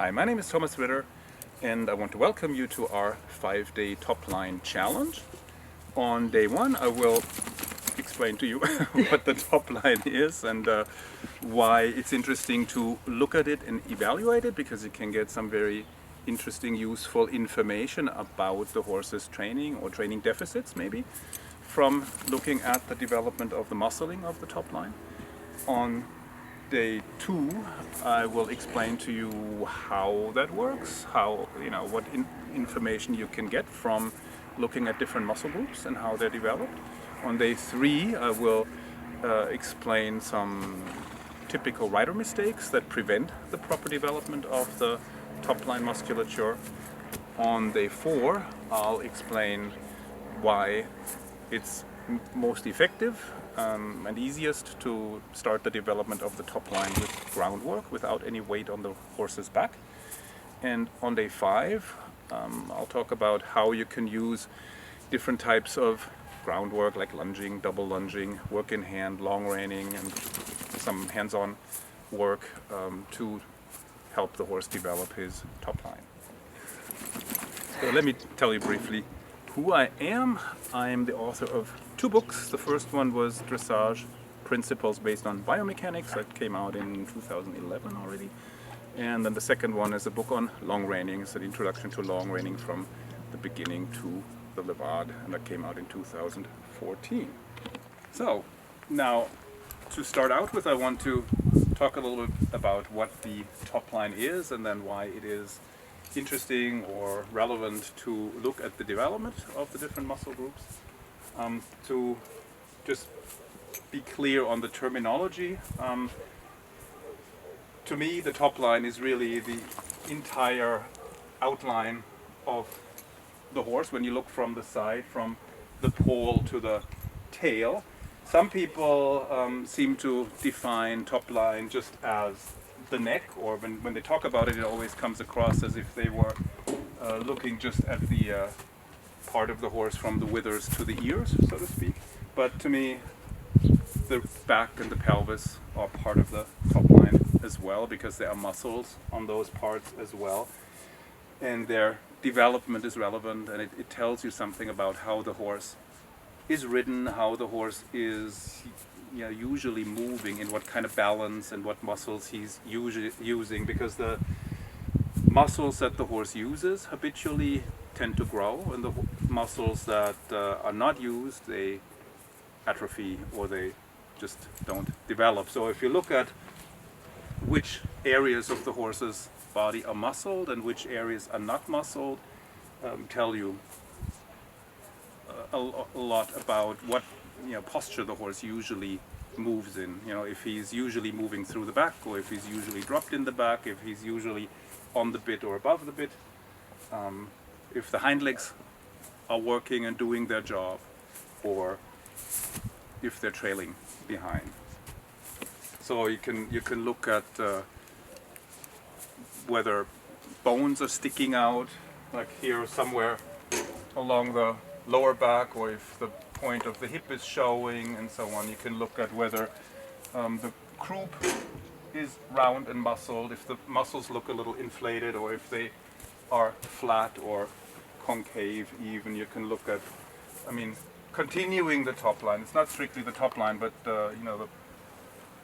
Hi, my name is Thomas Ritter, and I want to welcome you to our 5-day Topline challenge. On day one, I will explain to you what the Topline is and why it's interesting to look at it and evaluate it, because you can get some very interesting, useful information about the horse's training or training deficits, maybe, from looking at the development of the muscling of the Topline. On day two, I will explain to you how that works, what information you can get from looking at different muscle groups and how they're developed. On day three, I will explain some typical rider mistakes that prevent the proper development of the top-line musculature. On day four, I'll explain why it's most effective and easiest to start the development of the top line with groundwork without any weight on the horse's back. And on day five, I'll talk about how you can use different types of groundwork like lunging, double lunging, work in hand, long reining, and some hands-on work to help the horse develop his top line. So let me tell you briefly who I am. I am the author of 2 books. The first one was Dressage Principles based on Biomechanics, that came out in 2011 already. And then the second one is a book on long reining. It's an introduction to long reining from the beginning to the Levade, and that came out in 2014. So now, to start out with, I want to talk a little bit about what the top line is and then why it is interesting or relevant to look at the development of the different muscle groups. To just be clear on the terminology, to me the top line is really the entire outline of the horse when you look from the side, from the pole to the tail. Some people seem to define top line just as the neck, or when they talk about it, it always comes across as if they were looking just at the part of the horse from the withers to the ears, so to speak. But to me, the back and the pelvis are part of the top line as well, because there are muscles on those parts as well, and their development is relevant, and it tells you something about how the horse is ridden, how the horse is usually moving, in what kind of balance and what muscles he's usually using, because the muscles that the horse uses habitually tend to grow, and the muscles that are not used, they atrophy or they just don't develop. So if you look at which areas of the horse's body are muscled and which areas are not muscled, tell you a lot about what posture the horse usually moves in. If he's usually moving through the back, or if he's usually dropped in the back, if he's usually on the bit or above the bit, if the hind legs are working and doing their job, or if they're trailing behind. So you can look at whether bones are sticking out, like here somewhere along the lower back, or if the point of the hip is showing, and so on. You can look at whether the croup is round and muscled, if the muscles look a little inflated, or if they are flat or concave even. You can look at, continuing the top line. It's not strictly the top line, but the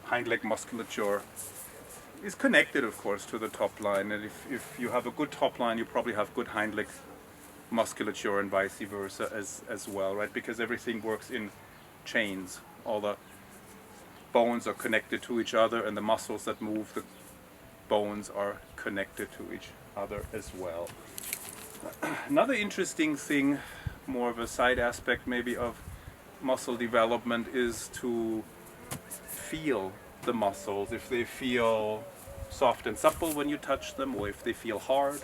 hind leg musculature is connected, of course, to the top line. And if you have a good top line, you probably have good hind leg musculature, and vice versa as well, right? Because everything works in chains. All the bones are connected to each other, and the muscles that move the bones are connected to each other as well. Another interesting thing, more of a side aspect maybe of muscle development, is to feel the muscles, if they feel soft and supple when you touch them, or if they feel hard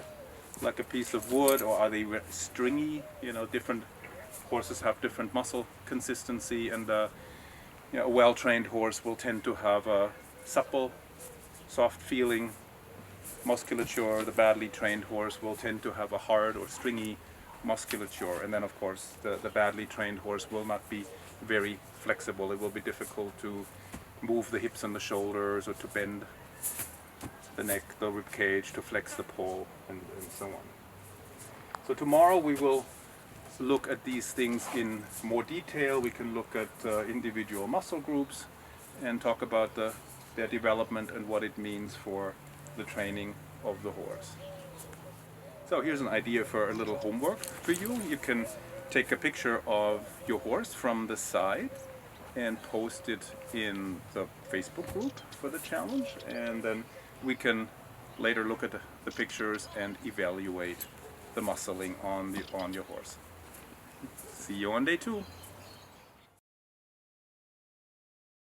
like a piece of wood, or are they stringy. Different horses have different muscle consistency, and a well-trained horse will tend to have a supple, soft feeling musculature. The badly trained horse will tend to have a hard or stringy musculature. And then of course the badly trained horse will not be very flexible. It will be difficult to move the hips and the shoulders, or to bend the neck, the rib cage, to flex the poll, and so on. So tomorrow we will look at these things in more detail. We can look at individual muscle groups and talk about their development and what it means for the training of the horse. So here's an idea for a little homework for you. You can take a picture of your horse from the side and post it in the Facebook group for the challenge, and then we can later look at the pictures and evaluate the muscling on your horse. See you on day 2.